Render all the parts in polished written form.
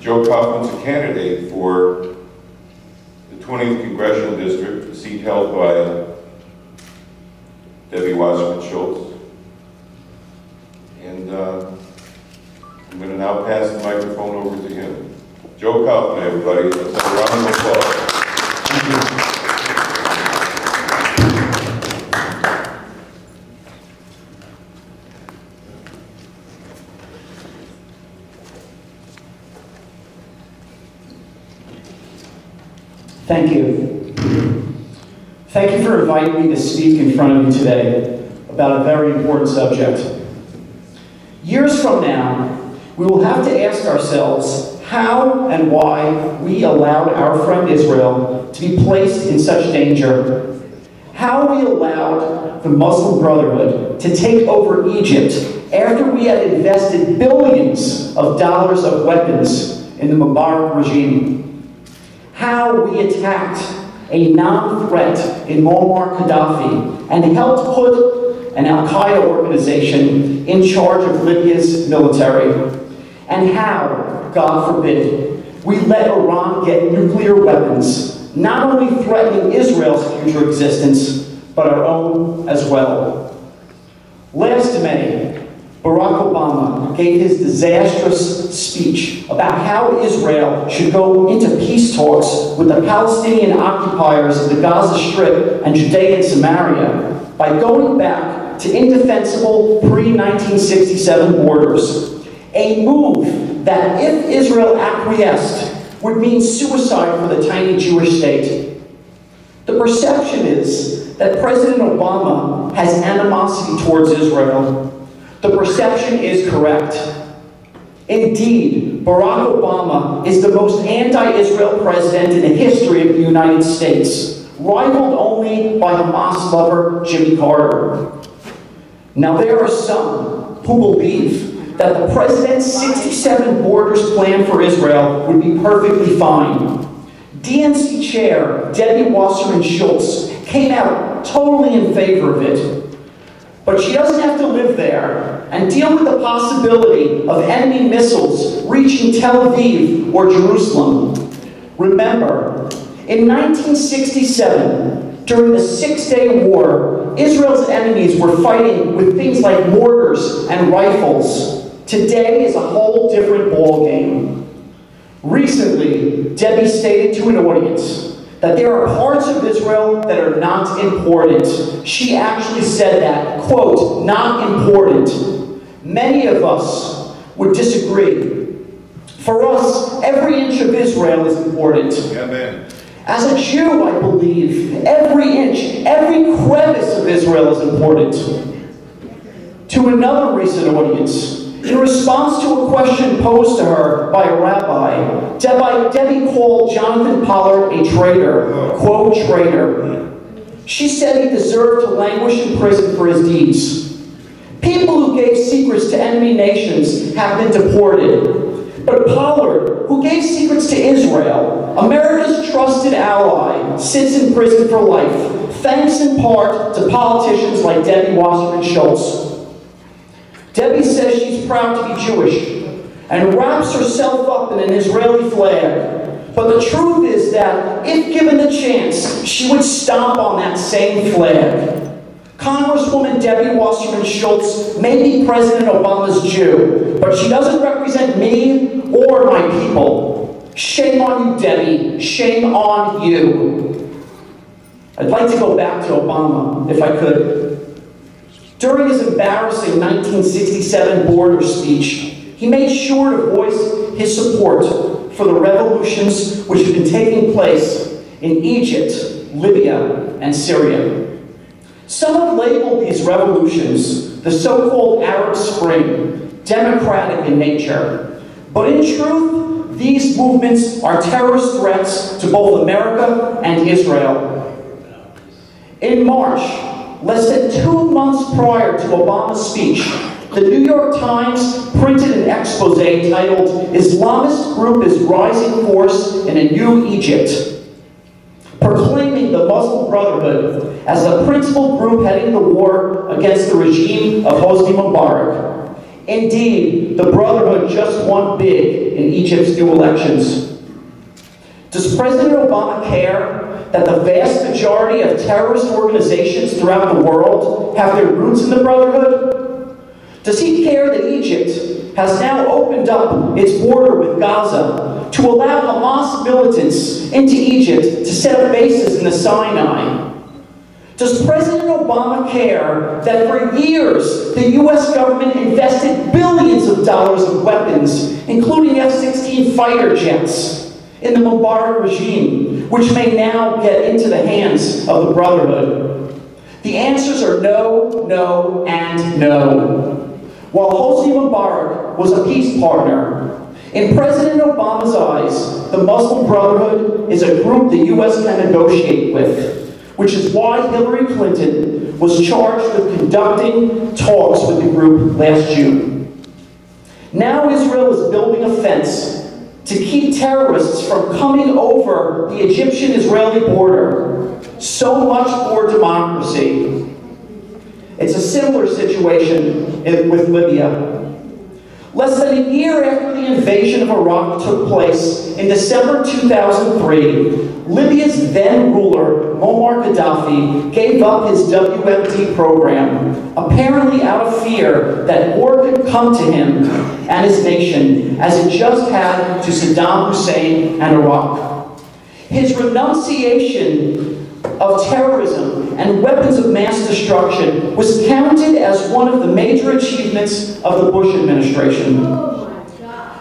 Joe Kaufman's a candidate for the 20th Congressional District, a seat held by Debbie Wasserman Schultz. And I'm going to now pass the microphone over to him. Joe Kaufman, everybody. Let's have a round of applause. Thank you. Thank you. Thank you for inviting me to speak in front of you today about a very important subject. Years from now, we will have to ask ourselves how and why we allowed our friend Israel to be placed in such danger. How we allowed the Muslim Brotherhood to take over Egypt after we had invested billions of dollars of weapons in the Mubarak regime. How we attacked a non-threat in Muammar Gaddafi and helped put an al-Qaeda organization in charge of Libya's military. And how, God forbid, we let Iran get nuclear weapons, not only threatening Israel's future existence, but our own as well. Last May, Barack Obama gave his disastrous speech about how Israel should go into peace talks with the Palestinian occupiers of the Gaza Strip and Judea and Samaria by going back to indefensible pre-1967 borders. A move that, if Israel acquiesced, would mean suicide for the tiny Jewish state. The perception is that President Obama has animosity towards Israel. The perception is correct. Indeed, Barack Obama is the most anti-Israel president in the history of the United States, rivaled only by Hamas lover Jimmy Carter. Now, there are some who believe that the president's 67 borders plan for Israel would be perfectly fine. DNC chair Debbie Wasserman Schultz came out totally in favor of it. But she doesn't have to live there and deal with the possibility of enemy missiles reaching Tel Aviv or Jerusalem. Remember, in 1967, during the Six-Day War, Israel's enemies were fighting with things like mortars and rifles. Today is a whole different ballgame. Recently, Debbie stated to an audience that there are parts of Israel that are not important. She actually said that, quote, not important. Many of us would disagree. For us, every inch of Israel is important. Amen. As a Jew, I believe every inch, every crevice of Israel is important. To another recent audience, in response to a question posed to her by a rabbi, Debbie called Jonathan Pollard a traitor, quote, traitor. She said he deserved to languish in prison for his deeds. People who gave secrets to enemy nations have been deported. But Pollard, who gave secrets to Israel, America's trusted ally, sits in prison for life, thanks in part to politicians like Debbie Wasserman Schultz. Debbie says she's proud to be Jewish and wraps herself up in an Israeli flag. But the truth is that, if given the chance, she would stomp on that same flag. Congresswoman Debbie Wasserman Schultz may be President Obama's Jew, but she doesn't represent me or my people. Shame on you, Debbie. Shame on you. I'd like to go back to Obama, if I could. During his embarrassing 1967 border speech, he made sure to voice his support for the revolutions which have been taking place in Egypt, Libya, and Syria. Some have labeled these revolutions, the so-called Arab Spring, democratic in nature. But in truth, these movements are terrorist threats to both America and Israel. In March, less than 2 months prior to Obama's speech, the New York Times printed an expose titled, "Islamist Group is Rising Force in a New Egypt," proclaiming the Muslim Brotherhood as the principal group heading the war against the regime of Hosni Mubarak. Indeed, the Brotherhood just won big in Egypt's new elections. Does President Obama care that the vast majority of terrorist organizations throughout the world have their roots in the Brotherhood? Does he care that Egypt has now opened up its border with Gaza to allow Hamas militants into Egypt to set up bases in the Sinai? Does President Obama care that for years the U.S. government invested billions of dollars of weapons, including F-16 fighter jets, in the Mubarak regime, which may now get into the hands of the Brotherhood? The answers are no, no, and no. While Hosni Mubarak was a peace partner, in President Obama's eyes, the Muslim Brotherhood is a group the U.S. can negotiate with, which is why Hillary Clinton was charged with conducting talks with the group last June. Now Israel is building a fence to keep terrorists from coming over the Egyptian-Israeli border. So much for democracy. It's a similar situation with Libya. Less than a year after the invasion of Iraq took place in December 2003, Libya's then ruler, Muammar Gaddafi, gave up his WMD program, apparently out of fear that war could come to him and his nation, as it just had to Saddam Hussein and Iraq. His renunciation of terrorism and weapons of mass destruction was counted as one of the major achievements of the Bush administration.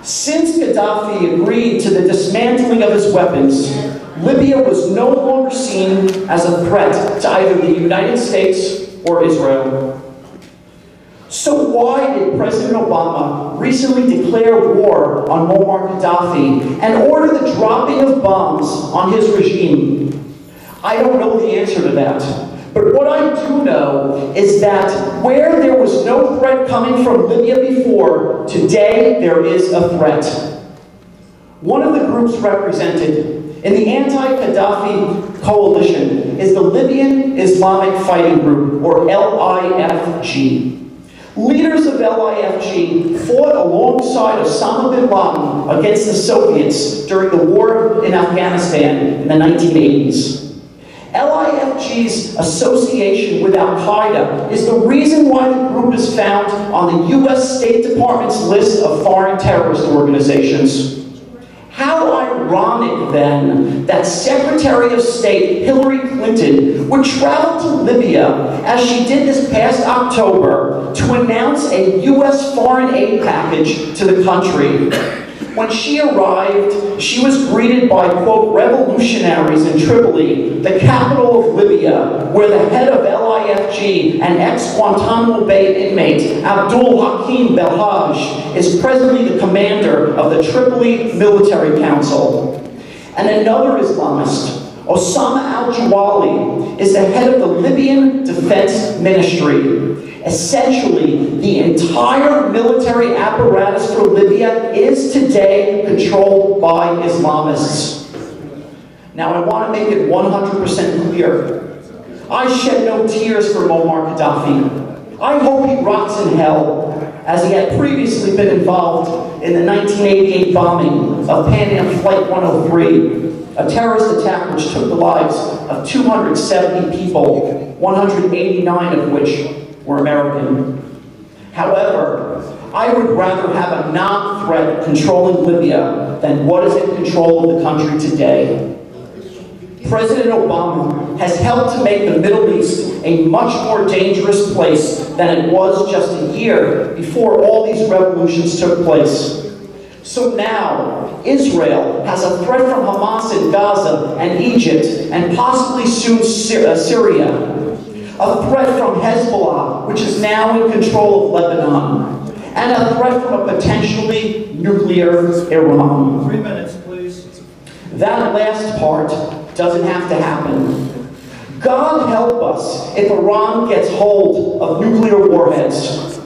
Since Gaddafi agreed to the dismantling of his weapons, Libya was no longer seen as a threat to either the United States or Israel. So why did President Obama recently declare war on Muammar Gaddafi and order the dropping of bombs on his regime? I don't know the answer to that. But what I do know is that where there was no threat coming from Libya before, today there is a threat. One of the groups represented in the anti-Gaddafi coalition is the Libyan Islamic Fighting Group, or LIFG. Leaders of LIFG fought alongside Osama bin Laden against the Soviets during the war in Afghanistan in the 1980s. LIFG's association with Al-Qaeda is the reason why the group is found on the U.S. State Department's list of foreign terrorist organizations. How ironic, then, that Secretary of State Hillary Clinton would travel to Libya, as she did this past October, to announce a U.S. foreign aid package to the country. When she arrived, she was greeted by, quote, revolutionaries in Tripoli, the capital of Libya, where the head of LIFG and ex-Guantanamo Bay inmate Abdul Hakim Belhaj is presently the commander of the Tripoli Military Council. And another Islamist, Osama al-Jawali, is the head of the Libyan Defense Ministry. Essentially, the entire military apparatus for Libya is today controlled by Islamists. Now, I want to make it 100% clear. I shed no tears for Muammar Gaddafi. I hope he rots in hell, as he had previously been involved in the 1988 bombing of Pan Am Flight 103, a terrorist attack which took the lives of 270 people, 189 of which were American. However, I would rather have a non-threat controlling Libya than what is in control of the country today. President Obama has helped to make the Middle East a much more dangerous place than it was just a year before all these revolutions took place. So now, Israel has a threat from Hamas in Gaza and Egypt, and possibly soon Syria. A threat from Hezbollah, which is now in control of Lebanon, and a threat from a potentially nuclear Iran. 3 minutes, please. That last part doesn't have to happen. God help us if Iran gets hold of nuclear warheads.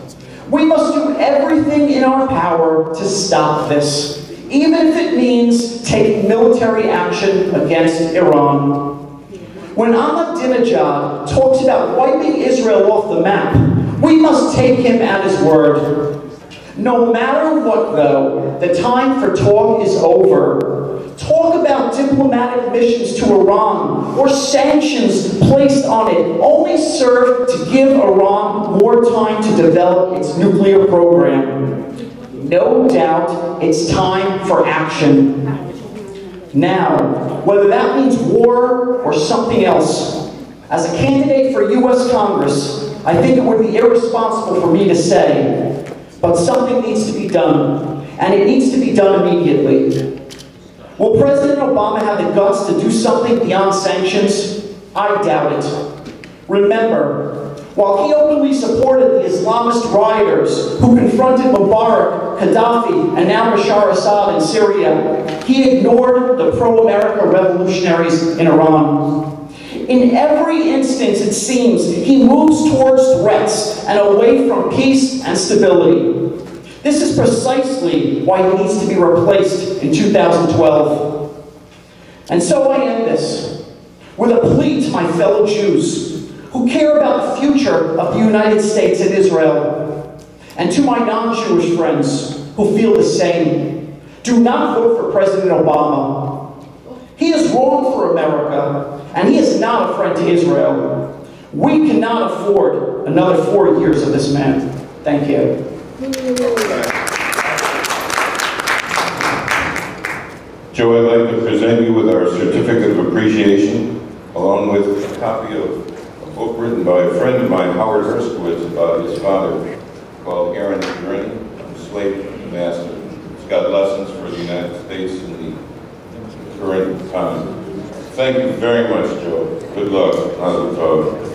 We must do everything in our power to stop this, even if it means taking military action against Iran. When Ahmadinejad talks about wiping Israel off the map, we must take him at his word. No matter what, though, the time for talk is over. Talk about diplomatic missions to Iran or sanctions placed on it only serve to give Iran more time to develop its nuclear program. No doubt it's time for action. Now, whether that means war or something else, as a candidate for U.S. Congress, I think it would be irresponsible for me to say, but something needs to be done, and it needs to be done immediately. Will President Obama have the guts to do something beyond sanctions? I doubt it. Remember, while he openly supported the Islamist rioters who confronted Mubarak, Gaddafi, and now Bashar Assad in Syria, he ignored the pro-America revolutionaries in Iran. In every instance, it seems, he moves towards threats and away from peace and stability. This is precisely why he needs to be replaced in 2012. And so I end this with a plea to my fellow Jews who care about the future of the United States and Israel, and to my non-Jewish friends who feel the same. Do not vote for President Obama. He is wrong for America, and he is not a friend to Israel. We cannot afford another 4 years of this man. Thank you. Joe, I'd like to present you with our certificate of appreciation, along with a copy of a book written by a friend of mine, Howard Herskowitz, about his father, called Aaron's Journey from Slave to Master. It's got lessons for the United States in the current time. Thank you very much, Joe. Good luck. Mazel tov.